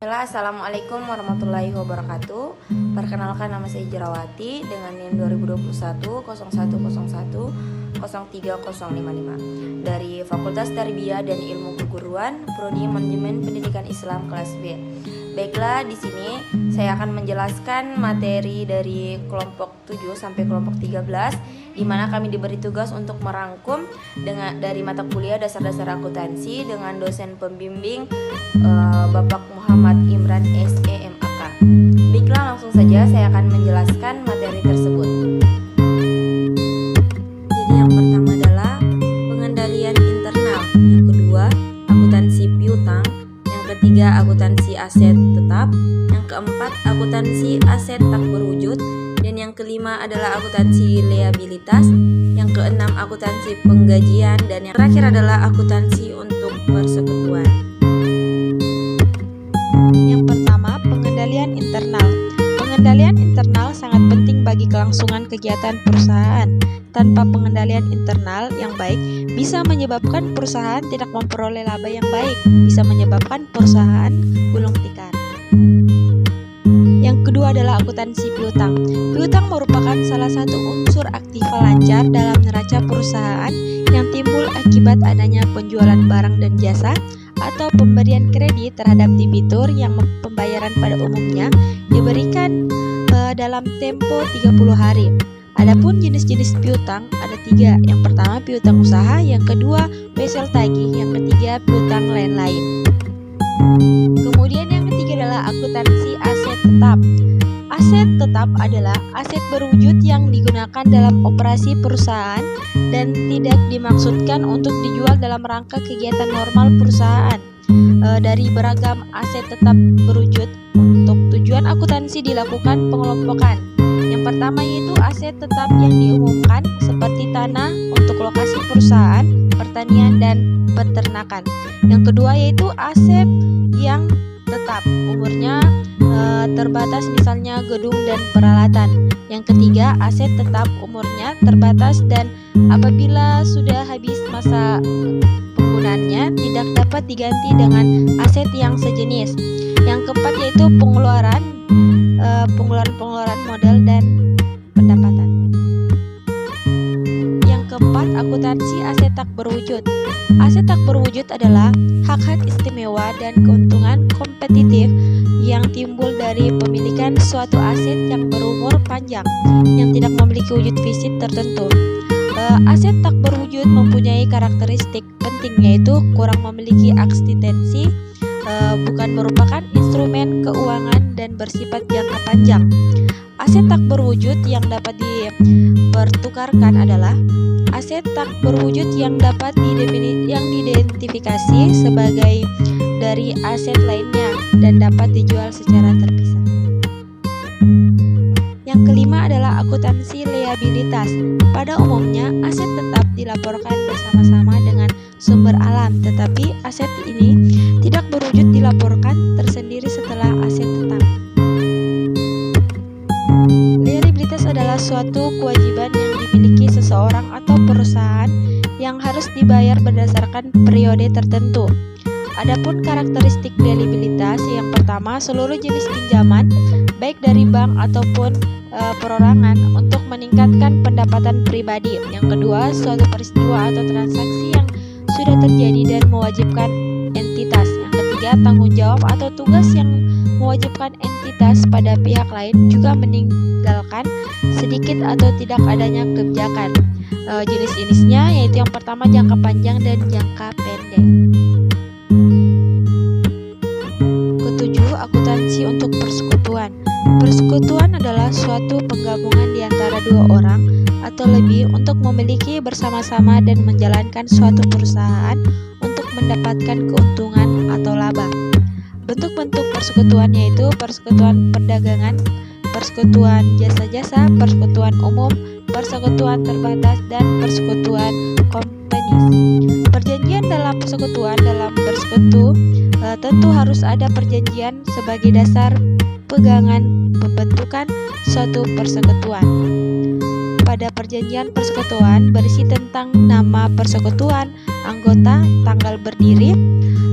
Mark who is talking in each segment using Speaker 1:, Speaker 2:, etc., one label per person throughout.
Speaker 1: Bismillah, Assalamualaikum warahmatullahi wabarakatuh. Perkenalkan, nama saya Jerawati dengan NIM 2021 0101 030055 dari Fakultas Tarbiyah dan Ilmu Keguruan, Prodi Manajemen Pendidikan Islam kelas B. Baiklah, di sini saya akan menjelaskan materi dari kelompok 7 sampai kelompok 13, di mana kami diberi tugas untuk merangkum dari mata kuliah dasar-dasar akuntansi dengan dosen pembimbing Bapak Muhammad Imran SEMAK. Baiklah, langsung saja saya akan menjelaskan materi tersebut. Jadi yang pertama adalah pengendalian internal, yang kedua akuntansi piutang, yang ketiga akuntansi aset tetap, yang keempat akuntansi aset tak berwujud, dan yang kelima adalah akuntansi liabilitas, yang keenam akuntansi penggajian, dan yang terakhir adalah akuntansi untuk persekutuan.
Speaker 2: Yang pertama, pengendalian internal. Pengendalian internal sangat penting bagi kelangsungan kegiatan perusahaan. Tanpa pengendalian internal yang baik, bisa menyebabkan perusahaan tidak memperoleh laba yang baik, bisa menyebabkan perusahaan gulung tikar. Yang kedua adalah akuntansi piutang. Piutang merupakan salah satu unsur aktiva lancar dalam neraca perusahaan yang timbul akibat adanya penjualan barang dan jasa atau pemberian kredit terhadap debitur yang pembayaran pada umumnya diberikan dalam tempo 30 hari. Adapun jenis-jenis piutang ada 3. Yang pertama piutang usaha, yang kedua wesel tagih, yang ketiga piutang lain-lain. Kemudian yang ketiga adalah akuntansi aset tetap. Aset tetap adalah aset berwujud yang digunakan dalam operasi perusahaan dan tidak dimaksudkan untuk dijual dalam rangka kegiatan normal perusahaan. Dari beragam aset tetap berwujud, untuk tujuan akuntansi dilakukan pengelompokan. Yang pertama yaitu aset tetap yang diumumkan seperti tanah untuk lokasi perusahaan, pertanian, dan peternakan. Yang kedua yaitu aset yang tetap umurnya terbatas, misalnya gedung dan peralatan. Yang ketiga, aset tetap umurnya terbatas dan apabila sudah habis masa penggunaannya tidak dapat diganti dengan aset yang sejenis. Yang keempat yaitu pengeluaran modal dan pendapatan. Yang keempat, akuntansi aset tak berwujud. Aset tak berwujud adalah hak-hak istimewa dan keuntungan kompetitif yang timbul dari pemilikan suatu aset yang berumur panjang yang tidak memiliki wujud fisik tertentu. Aset tak berwujud mempunyai karakteristik penting yaitu kurang memiliki eksistensi, bukan merupakan instrumen keuangan dan bersifat jangka panjang. Aset tak berwujud yang dapat dipertukarkan adalah aset tak berwujud yang dapat diidentifikasi sebagai dari aset lainnya dan dapat dijual secara terpisah. Yang kelima adalah akuntansi liabilitas. Pada umumnya, aset tetap dilaporkan bersama-sama dengan sumber alam, tetapi aset ini tidak berwujud dilaporkan tersendiri setelah aset tetap. Liabilitas adalah suatu kewajiban yang dimiliki seseorang atau perusahaan yang harus dibayar berdasarkan periode tertentu. Adapun karakteristik liabilitas, yang pertama, seluruh jenis pinjaman baik dari bank ataupun perorangan untuk meningkatkan pendapatan pribadi. Yang kedua, suatu peristiwa atau transaksi yang sudah terjadi dan mewajibkan entitas. Yang ketiga, tanggung jawab atau tugas yang mewajibkan entitas pada pihak lain juga meninggalkan sedikit atau tidak adanya kebijakan. Jenis-jenisnya yaitu yang pertama jangka panjang dan jangka pendek. Ketujuh, akuntansi untuk persekutuan. Persekutuan adalah suatu penggabungan di antara 2 orang atau lebih untuk memiliki bersama-sama dan menjalankan suatu perusahaan untuk mendapatkan keuntungan atau laba. Bentuk-bentuk persekutuan yaitu persekutuan perdagangan, persekutuan jasa-jasa, persekutuan umum, persekutuan terbatas, dan persekutuan kompenis. Perjanjian dalam persekutuan dalam bersekutu tentu harus ada perjanjian sebagai dasar pegangan pembentukan suatu persekutuan. Pada perjanjian persekutuan berisi tentang nama persekutuan, anggota, tanggal berdiri,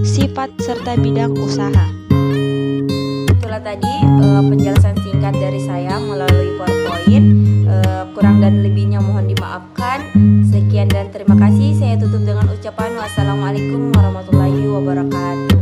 Speaker 2: sifat serta bidang usaha.
Speaker 1: itulah tadi penjelasan singkat dari saya melalui PowerPoint. Kurang dan lebihnya mohon dimaafkan. Sekian dan terima kasih. Saya tutup dengan ucapan wassalamualaikum warahmatullahi wabarakatuh.